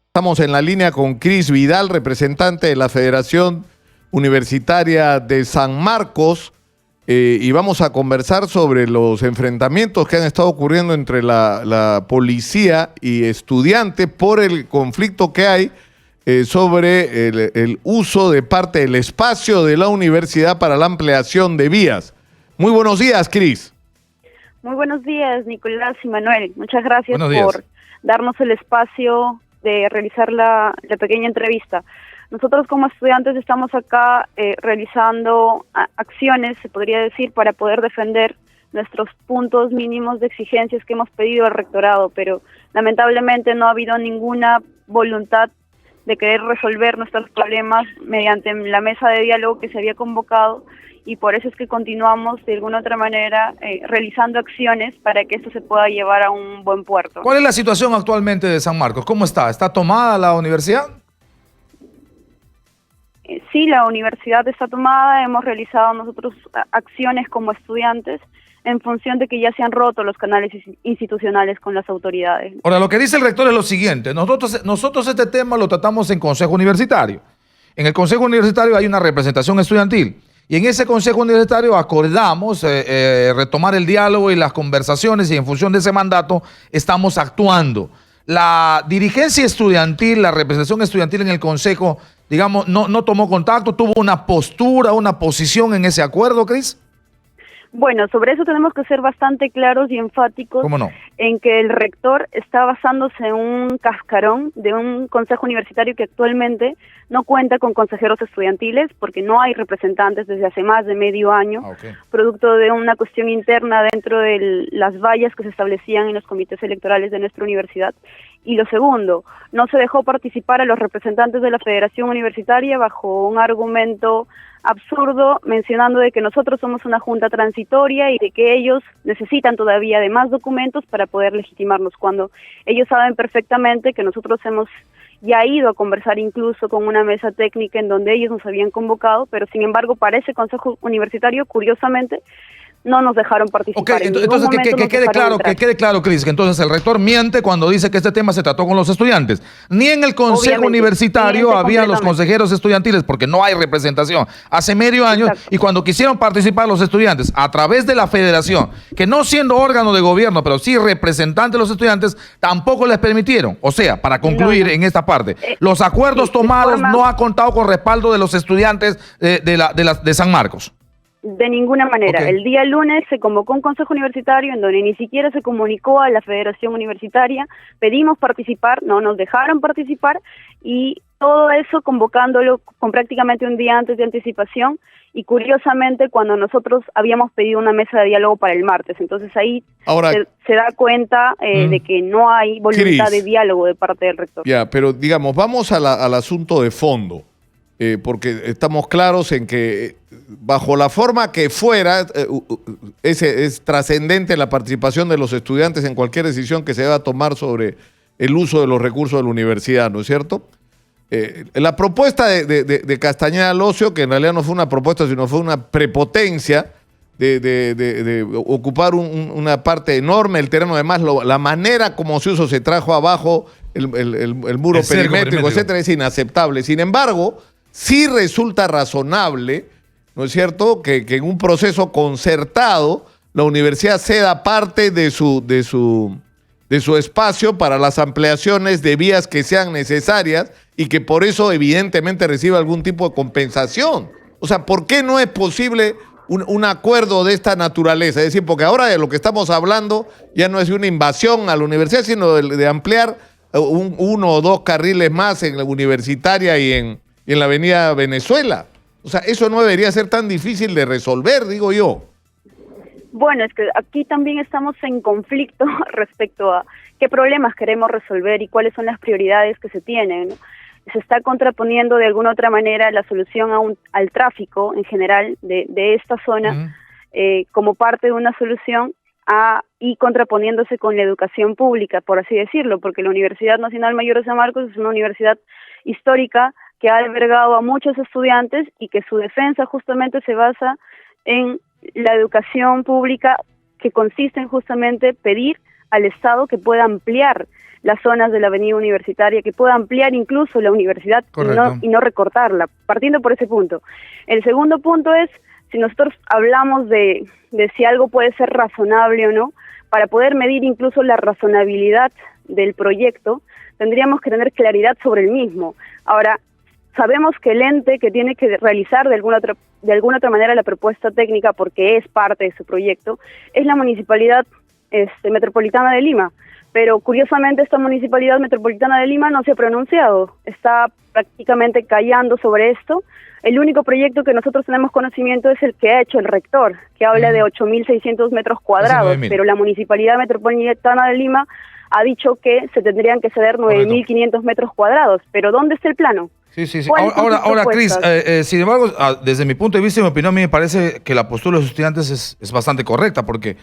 Estamos en la línea con Cris Vidal, representante de la Federación Universitaria de San Marcos, y vamos a conversar sobre los enfrentamientos que han estado ocurriendo entre la policía y estudiantes por el conflicto que hay sobre el uso de parte del espacio de la universidad para la ampliación de vías. Muy buenos días, Cris. Muy buenos días, Nicolás y Manuel. Muchas gracias por darnos el espacio de realizar la pequeña entrevista. Nosotros como estudiantes estamos acá realizando acciones, se podría decir, para poder defender nuestros puntos mínimos de exigencias que hemos pedido al rectorado, pero lamentablemente no ha habido ninguna voluntad de querer resolver nuestros problemas mediante la mesa de diálogo que se había convocado, y por eso es que continuamos de alguna otra manera realizando acciones para que esto se pueda llevar a un buen puerto. ¿Cuál es la situación actualmente de San Marcos? ¿Cómo está? ¿Está tomada la universidad? Sí, la universidad está tomada. Hemos realizado nosotros acciones como estudiantes en función de que ya se han roto los canales institucionales con las autoridades. Ahora, lo que dice el rector es lo siguiente. Nosotros este tema lo tratamos en Consejo Universitario. En el Consejo Universitario hay una representación estudiantil. Y en ese Consejo Universitario acordamos retomar el diálogo y las conversaciones, y en función de ese mandato estamos actuando. La dirigencia estudiantil, la representación estudiantil en el Consejo, digamos, no tomó contacto, tuvo una postura, una posición en ese acuerdo, Cris. Bueno, sobre eso tenemos que ser bastante claros y enfáticos. ¿Cómo no? En que el rector está basándose en un cascarón de un consejo universitario que actualmente no cuenta con consejeros estudiantiles porque no hay representantes desde hace más de medio año, producto de una cuestión interna dentro de las vallas que se establecían en los comités electorales de nuestra universidad. Y lo segundo, no se dejó participar a los representantes de la Federación Universitaria bajo un argumento absurdo, mencionando de que nosotros somos una junta transitoria y de que ellos necesitan todavía de más documentos para poder legitimarnos, cuando ellos saben perfectamente que nosotros hemos ya ido a conversar incluso con una mesa técnica en donde ellos nos habían convocado, pero sin embargo para ese consejo universitario, curiosamente, no nos dejaron participar. Entonces que quede claro, Cris, que entonces el rector miente cuando dice que este tema se trató con los estudiantes. Ni en el Consejo Universitario había los consejeros estudiantiles, porque no hay representación hace medio año. Exacto. Y cuando quisieron participar los estudiantes a través de la federación, que no siendo órgano de gobierno, pero sí representante de los estudiantes, tampoco les permitieron. O sea, para concluir en esta parte, los acuerdos tomados no han contado con respaldo de los estudiantes de San Marcos. De ninguna manera. El día lunes se convocó un consejo universitario en donde ni siquiera se comunicó a la Federación Universitaria, pedimos participar, no nos dejaron participar, y todo eso convocándolo con prácticamente un día antes de anticipación, y curiosamente cuando nosotros habíamos pedido una mesa de diálogo para el martes. Entonces ahí se da cuenta de que no hay voluntad de diálogo de parte del rector. Ya, pero digamos, vamos al asunto de fondo. Porque estamos claros en que bajo la forma que fuera, es trascendente la participación de los estudiantes en cualquier decisión que se deba tomar sobre el uso de los recursos de la universidad, ¿no es cierto? La propuesta de Castañeda Locio, que en realidad no fue una propuesta, sino fue una prepotencia de ocupar una parte enorme del terreno, además la manera como se usó, se trajo abajo el muro perimétrico, etcétera, es inaceptable. Sin embargo, sí resulta razonable, ¿no es cierto?, que en un proceso concertado la universidad ceda parte de su espacio para las ampliaciones de vías que sean necesarias y que por eso evidentemente reciba algún tipo de compensación. O sea, ¿por qué no es posible un acuerdo de esta naturaleza? Es decir, porque ahora de lo que estamos hablando ya no es de una invasión a la universidad, sino de ampliar uno o dos carriles más en la universitaria y en la avenida Venezuela. O sea, eso no debería ser tan difícil de resolver, digo yo. Bueno, es que aquí también estamos en conflicto respecto a qué problemas queremos resolver y cuáles son las prioridades que se tienen, ¿no? Se está contraponiendo de alguna otra manera la solución al tráfico en general de esta zona como parte de una solución y contraponiéndose con la educación pública, por así decirlo, porque la Universidad Nacional Mayor de San Marcos es una universidad histórica que ha albergado a muchos estudiantes y que su defensa justamente se basa en la educación pública que consiste en justamente pedir al Estado que pueda ampliar las zonas de la avenida universitaria, que pueda ampliar incluso la universidad y no recortarla, partiendo por ese punto. El segundo punto es, si nosotros hablamos de si algo puede ser razonable o no, para poder medir incluso la razonabilidad del proyecto, tendríamos que tener claridad sobre el mismo. Ahora, sabemos que el ente que tiene que realizar de alguna otra manera la propuesta técnica, porque es parte de su proyecto, es la Municipalidad Metropolitana de Lima. Pero curiosamente esta Municipalidad Metropolitana de Lima no se ha pronunciado, está prácticamente callando sobre esto. El único proyecto que nosotros tenemos conocimiento es el que ha hecho el rector, que habla de 8.600 metros cuadrados, pero la Municipalidad Metropolitana de Lima ha dicho que se tendrían que ceder 9.500 metros cuadrados. ¿Pero dónde está el plano? Sí. Ahora, Cris, sin embargo, desde mi punto de vista y mi opinión, a mí me parece que la postura de los estudiantes es bastante correcta, porque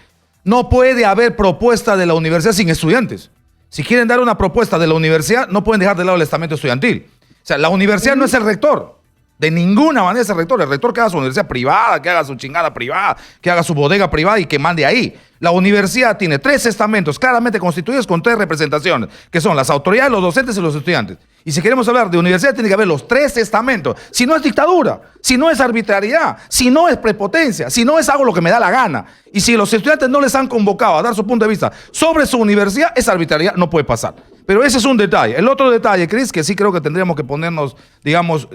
no puede haber propuesta de la universidad sin estudiantes. Si quieren dar una propuesta de la universidad, no pueden dejar de lado el estamento estudiantil. O sea, la universidad no es el rector. De ninguna manera es el rector. El rector que haga su universidad privada, que haga su chingada privada, que haga su bodega privada y que mande ahí. La universidad tiene 3 estamentos claramente constituidos con 3 representaciones, que son las autoridades, los docentes y los estudiantes. Y si queremos hablar de universidad, tiene que haber los 3 estamentos. Si no es dictadura, si no es arbitrariedad, si no es prepotencia, si no es hago lo que me da la gana. Y si los estudiantes no les han convocado a dar su punto de vista sobre su universidad, esa arbitrariedad no puede pasar. Pero ese es un detalle. El otro detalle, Cris, que sí creo que tendríamos que ponernos, digamos,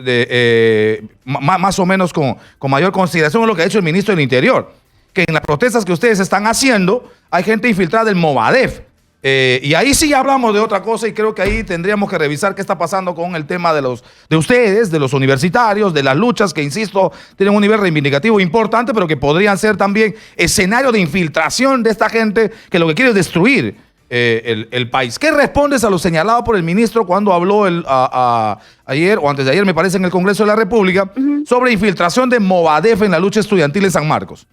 más o menos con mayor consideración, es lo que ha hecho el ministro del Interior. Que en las protestas que ustedes están haciendo, hay gente infiltrada del Movadef. Y ahí sí hablamos de otra cosa y creo que ahí tendríamos que revisar qué está pasando con el tema de ustedes, de los universitarios, de las luchas que, insisto, tienen un nivel reivindicativo importante, pero que podrían ser también escenario de infiltración de esta gente que lo que quiere es destruir el país. ¿Qué respondes a lo señalado por el ministro cuando habló ayer o antes de ayer, me parece, en el Congreso de la República, sobre infiltración de Movadef en la lucha estudiantil en San Marcos?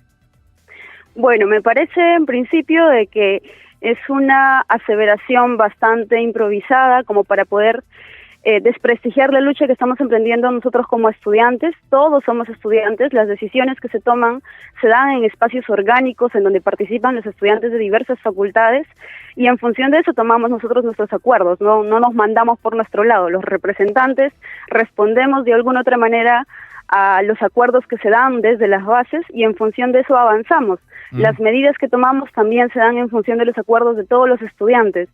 Bueno, me parece en principio de que es una aseveración bastante improvisada como para poder desprestigiar la lucha que estamos emprendiendo nosotros como estudiantes. Todos somos estudiantes, las decisiones que se toman se dan en espacios orgánicos en donde participan los estudiantes de diversas facultades y en función de eso tomamos nosotros nuestros acuerdos, no nos mandamos por nuestro lado. Los representantes respondemos de alguna otra manera a los acuerdos que se dan desde las bases y en función de eso avanzamos. Las medidas que tomamos también se dan en función de los acuerdos de todos los estudiantes.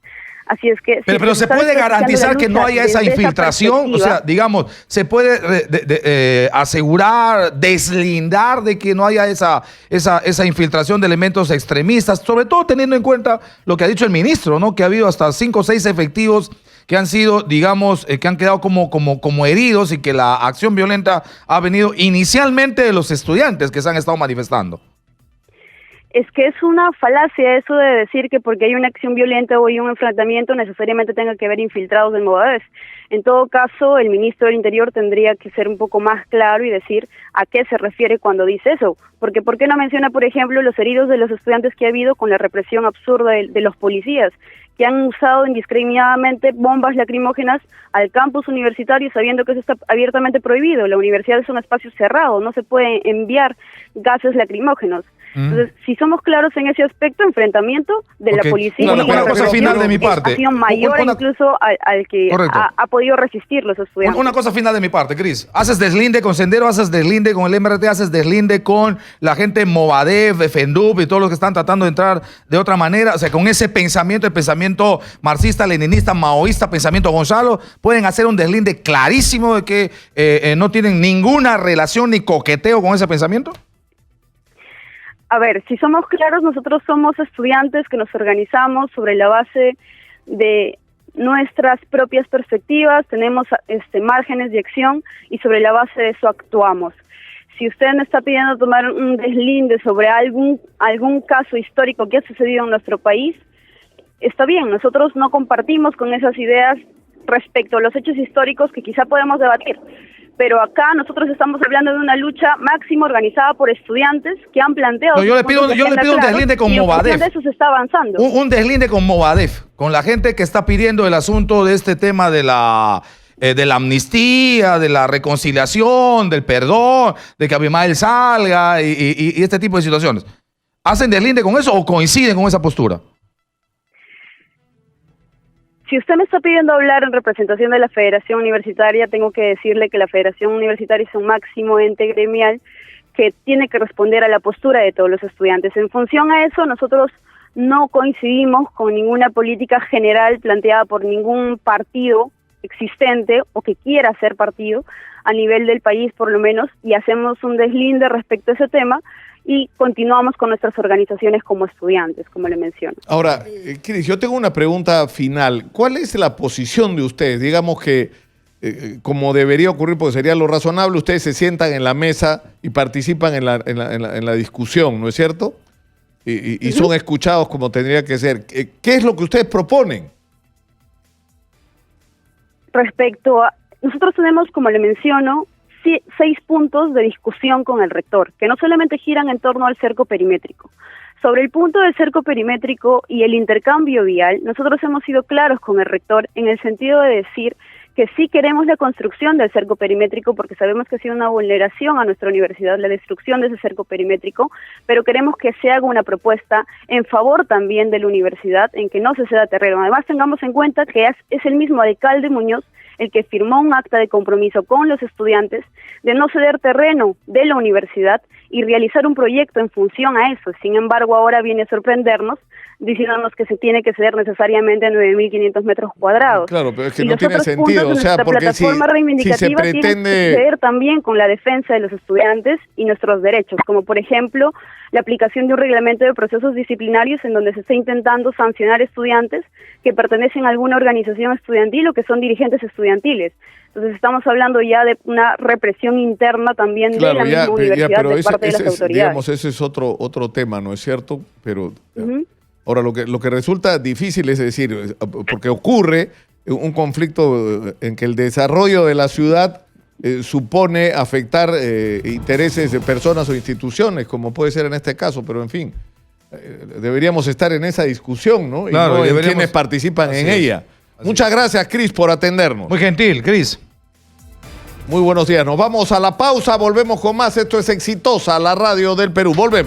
Así es que... Pero se puede garantizar que no haya esa infiltración, o sea, digamos, se puede asegurar, deslindar de que no haya esa infiltración de elementos extremistas, sobre todo teniendo en cuenta lo que ha dicho el ministro, ¿no? Que ha habido hasta 5 o 6 efectivos que han sido, digamos, que han quedado como heridos y que la acción violenta ha venido inicialmente de los estudiantes que se han estado manifestando. Es que es una falacia eso de decir que porque hay una acción violenta o hay un enfrentamiento necesariamente tenga que haber infiltrados del Movadef. En todo caso, el ministro del Interior tendría que ser un poco más claro y decir a qué se refiere cuando dice eso. Porque ¿por qué no menciona, por ejemplo, los heridos de los estudiantes que ha habido con la represión absurda de los policías, que han usado indiscriminadamente bombas lacrimógenas al campus universitario sabiendo que eso está abiertamente prohibido? La universidad es un espacio cerrado, no se pueden enviar gases lacrimógenos. Entonces, si somos claros en ese aspecto, enfrentamiento de la policía una cosa final de mi parte. Ha sido mayor incluso al que ha podido resistir los estudiantes. Una cosa final de mi parte, Cris. Haces deslinde con Sendero, haces deslinde con el MRT, haces deslinde con la gente Movadef, FENDUP y todos los que están tratando de entrar de otra manera. O sea, con ese pensamiento, el pensamiento marxista, leninista, maoísta, pensamiento Gonzalo, pueden hacer un deslinde clarísimo de que no tienen ninguna relación ni coqueteo con ese pensamiento. A ver, si somos claros, nosotros somos estudiantes que nos organizamos sobre la base de nuestras propias perspectivas, tenemos márgenes de acción y sobre la base de eso actuamos. Si usted me está pidiendo tomar un deslinde sobre algún caso histórico que ha sucedido en nuestro país, está bien, nosotros no compartimos con esas ideas respecto a los hechos históricos que quizá podemos debatir. Pero acá nosotros estamos hablando de una lucha máxima organizada por estudiantes que han planteado... No, yo le pido un deslinde con Movadef. De eso se está avanzando. Un deslinde con Movadef, con la gente que está pidiendo el asunto de este tema de la amnistía, de la reconciliación, del perdón, de que Abimael salga y este tipo de situaciones. ¿Hacen deslinde con eso o coinciden con esa postura? Si usted me está pidiendo hablar en representación de la Federación Universitaria, tengo que decirle que la Federación Universitaria es un máximo ente gremial que tiene que responder a la postura de todos los estudiantes. En función a eso, nosotros no coincidimos con ninguna política general planteada por ningún partido existente o que quiera ser partido a nivel del país por lo menos, y hacemos un deslinde respecto a ese tema y continuamos con nuestras organizaciones como estudiantes, como le menciono. Ahora, Cris, yo tengo una pregunta final. ¿Cuál es la posición de ustedes? Digamos que, como debería ocurrir, porque sería lo razonable, ustedes se sientan en la mesa y participan en la discusión, ¿no es cierto? Y son escuchados como tendría que ser. ¿Qué es lo que ustedes proponen? Respecto a... Nosotros tenemos, como le menciono, 6 puntos de discusión con el rector, que no solamente giran en torno al cerco perimétrico. Sobre el punto del cerco perimétrico y el intercambio vial, nosotros hemos sido claros con el rector en el sentido de decir que sí queremos la construcción del cerco perimétrico porque sabemos que ha sido una vulneración a nuestra universidad la destrucción de ese cerco perimétrico, pero queremos que se haga una propuesta en favor también de la universidad en que no se ceda terreno. Además, tengamos en cuenta que es el mismo alcalde Muñoz el que firmó un acta de compromiso con los estudiantes de no ceder terreno de la universidad y realizar un proyecto en función a eso. Sin embargo, ahora viene a sorprendernos diciéndonos que se tiene que ceder necesariamente 9.500 metros cuadrados. Claro, pero es que no tiene sentido. O sea, porque la plataforma reivindicativa si se pretende... tiene que ver también con la defensa de los estudiantes y nuestros derechos, como por ejemplo la aplicación de un reglamento de procesos disciplinarios en donde se está intentando sancionar estudiantes que pertenecen a alguna organización estudiantil o que son dirigentes estudiantiles. Entonces estamos hablando ya de una represión interna también de la misma universidad de parte de las autoridades. Digamos, ese es otro tema, ¿no es cierto? Pero ahora lo que resulta difícil es decir, porque ocurre un conflicto en que el desarrollo de la ciudad supone afectar intereses de personas o instituciones, como puede ser en este caso, pero en fin, deberíamos estar en esa discusión, ¿no? Claro, y no en quienes participan en ella. Muchas gracias, Cris, por atendernos. Muy gentil, Cris. Muy buenos días. Nos vamos a la pausa, volvemos con más. Esto es Exitosa, la radio del Perú. Volvemos.